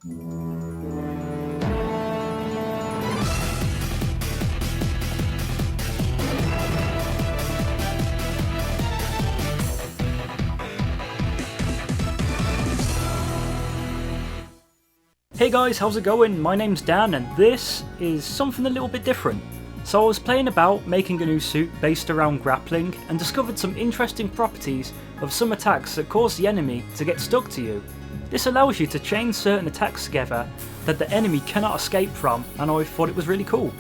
Hey guys, how's it going? My name's Dan and this is something a little bit different. So I was playing about making a new suit based around grappling and discovered some interesting properties of some attacks that cause the enemy to get stuck to you. This allows you to chain certain attacks together that the enemy cannot escape from, and I thought it was really cool.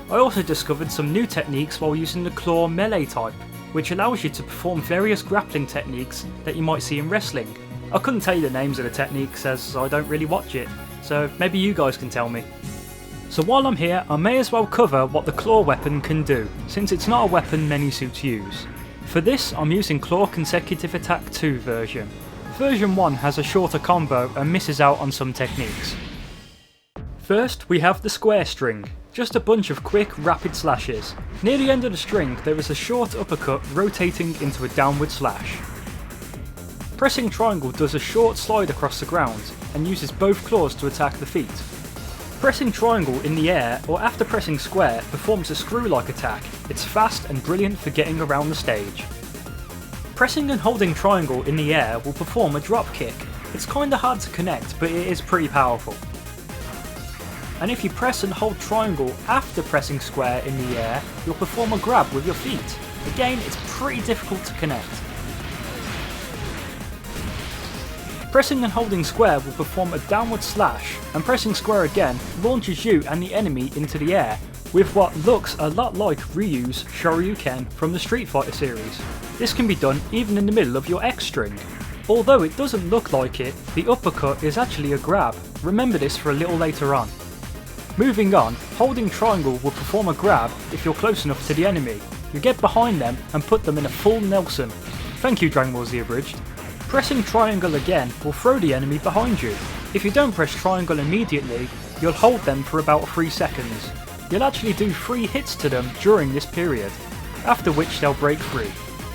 I also discovered some new techniques while using the claw melee type, which allows you to perform various grappling techniques that you might see in wrestling. I couldn't tell you the names of the techniques as I don't really watch it, so maybe you guys can tell me. So while I'm here, I may as well cover what the claw weapon can do, since it's not a weapon many suits use. For this, I'm using Claw Consecutive Attack 2 version. Version 1 has a shorter combo and misses out on some techniques. First, we have the square string, just a bunch of quick, rapid slashes. Near the end of the string, there is a short uppercut rotating into a downward slash. Pressing triangle does a short slide across the ground and uses both claws to attack the feet. Pressing triangle in the air or after pressing square performs a screw-like attack. It's fast and brilliant for getting around the stage. Pressing and holding triangle in the air will perform a drop kick. It's kinda hard to connect, but it is pretty powerful. And if you press and hold triangle after pressing square in the air, you'll perform a grab with your feet. Again, it's pretty difficult to connect. Pressing and holding square will perform a downward slash, and pressing square again launches you and the enemy into the air with what looks a lot like Ryu's Shoryuken from the Street Fighter series. This can be done even in the middle of your X string. Although it doesn't look like it, the uppercut is actually a grab. Remember this for a little later on. Moving on, holding triangle will perform a grab if you're close enough to the enemy. You get behind them and put them in a full Nelson. Thank you, Dragon Ball Z Abridged. Pressing triangle again will throw the enemy behind you. If you don't press triangle immediately, you'll hold them for about 3 seconds. You'll actually do 3 hits to them during this period, after which they'll break free.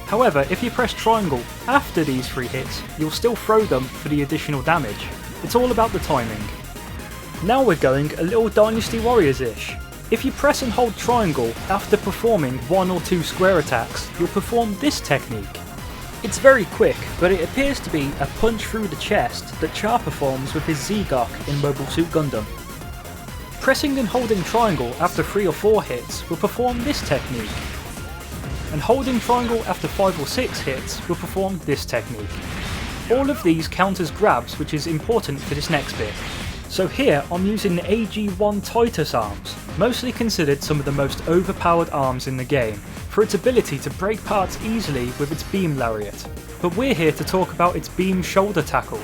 However, if you press triangle after these 3 hits, you'll still throw them for the additional damage. It's all about the timing. Now we're going a little Dynasty Warriors-ish. If you press and hold triangle after performing 1 or 2 square attacks, you'll perform this technique. It's very quick, but it appears to be a punch through the chest that Char performs with his Z-Gok in Mobile Suit Gundam. Pressing and holding triangle after 3 or 4 hits will perform this technique, and holding triangle after 5 or 6 hits will perform this technique. All of these count as grabs, which is important for this next bit. So here I'm using the AG1 Titus arms, mostly considered some of the most overpowered arms in the game, for its ability to break parts easily with its beam lariat, but we're here to talk about its beam shoulder tackle.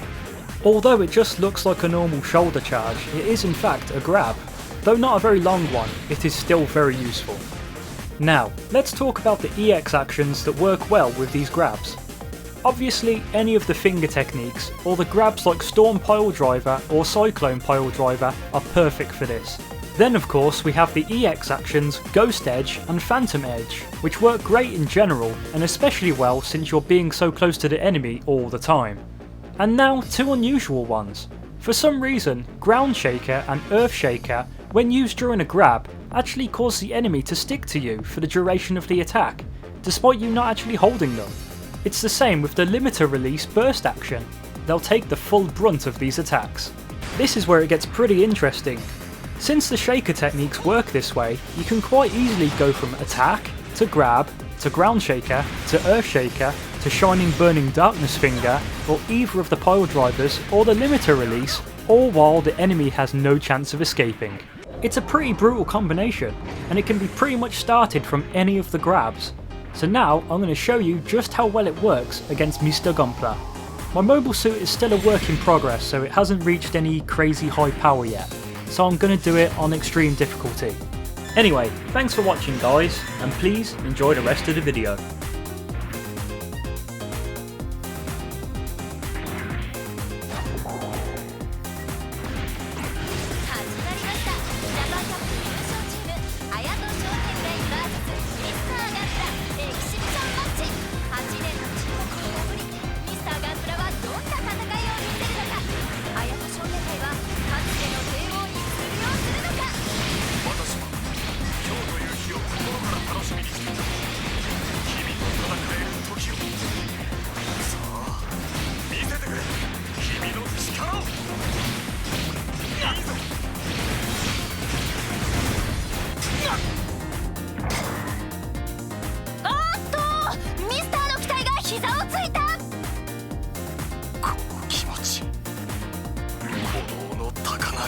Although it just looks like a normal shoulder charge, it is in fact a grab. Though not a very long one, it is still very useful. Now, let's talk about the EX actions that work well with these grabs. Obviously, any of the finger techniques, or the grabs like Storm Pile Driver or Cyclone Pile Driver are perfect for this. Then of course we have the EX actions Ghost Edge and Phantom Edge, which work great in general, and especially well since you're being so close to the enemy all the time. And now 2 unusual ones. For some reason, Ground Shaker and Earthshaker, when used during a grab, actually cause the enemy to stick to you for the duration of the attack, despite you not actually holding them. It's the same with the limiter release burst action. They'll take the full brunt of these attacks. This is where it gets pretty interesting. Since the shaker techniques work this way, you can quite easily go from attack, to grab, to ground shaker, to earth shaker, to shining burning darkness finger, or either of the pile drivers or the limiter release, all while the enemy has no chance of escaping. It's a pretty brutal combination, and it can be pretty much started from any of the grabs. So now I'm going to show you just how well it works against Mr. Gunpla. My mobile suit is still a work in progress, so it hasn't reached any crazy high power yet, so I'm going to do it on extreme difficulty. Anyway, thanks for watching guys, and please enjoy the rest of the video.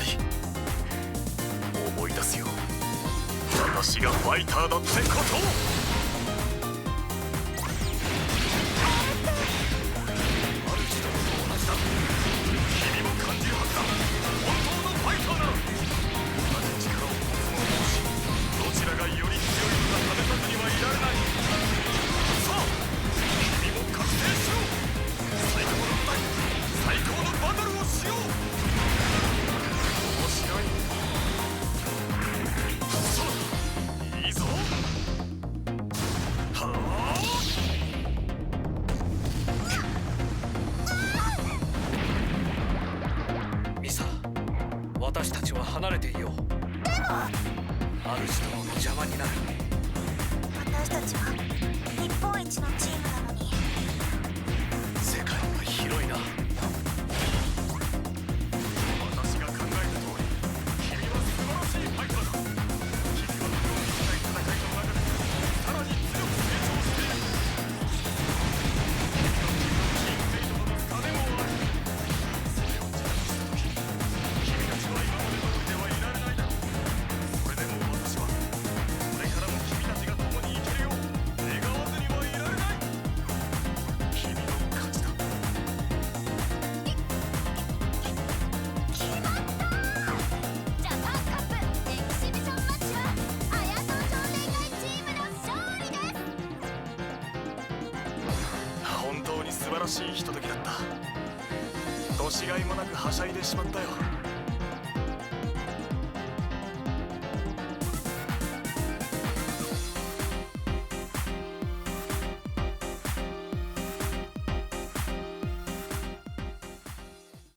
り思い出すよ、私がファイターだってことを。君も感じるはずだ。本当のファイターなら同じ力を持つ者同士、どちらがより強いのか試さずにはいられない。さあ君も覚醒しろ。最高の舞台、最高のバトルをしよう。面白い。そうだ、いいぞ。はあ、ミサ、私たちは離れていよう。でも主との邪魔になる。私たちは日本一のチームなのに。世界は広いな。私が考えた通り、君は素晴らしいファイターだ。君は今日みたい戦いの中でさらに強く成長している。君のチームメイトとの差でもある。それを自覚した時、君たちは今まで通りではいられないだろう。それでも私はこれからも君たちが共に生きるよう願わずにはいられない。君の勝ちだ。決まったー。ジャパンカップエキシビションマッチは綾戸商店街チームの勝利です。本当に素晴らしいひとときだった。年がいもなくはしゃいでしまったよ。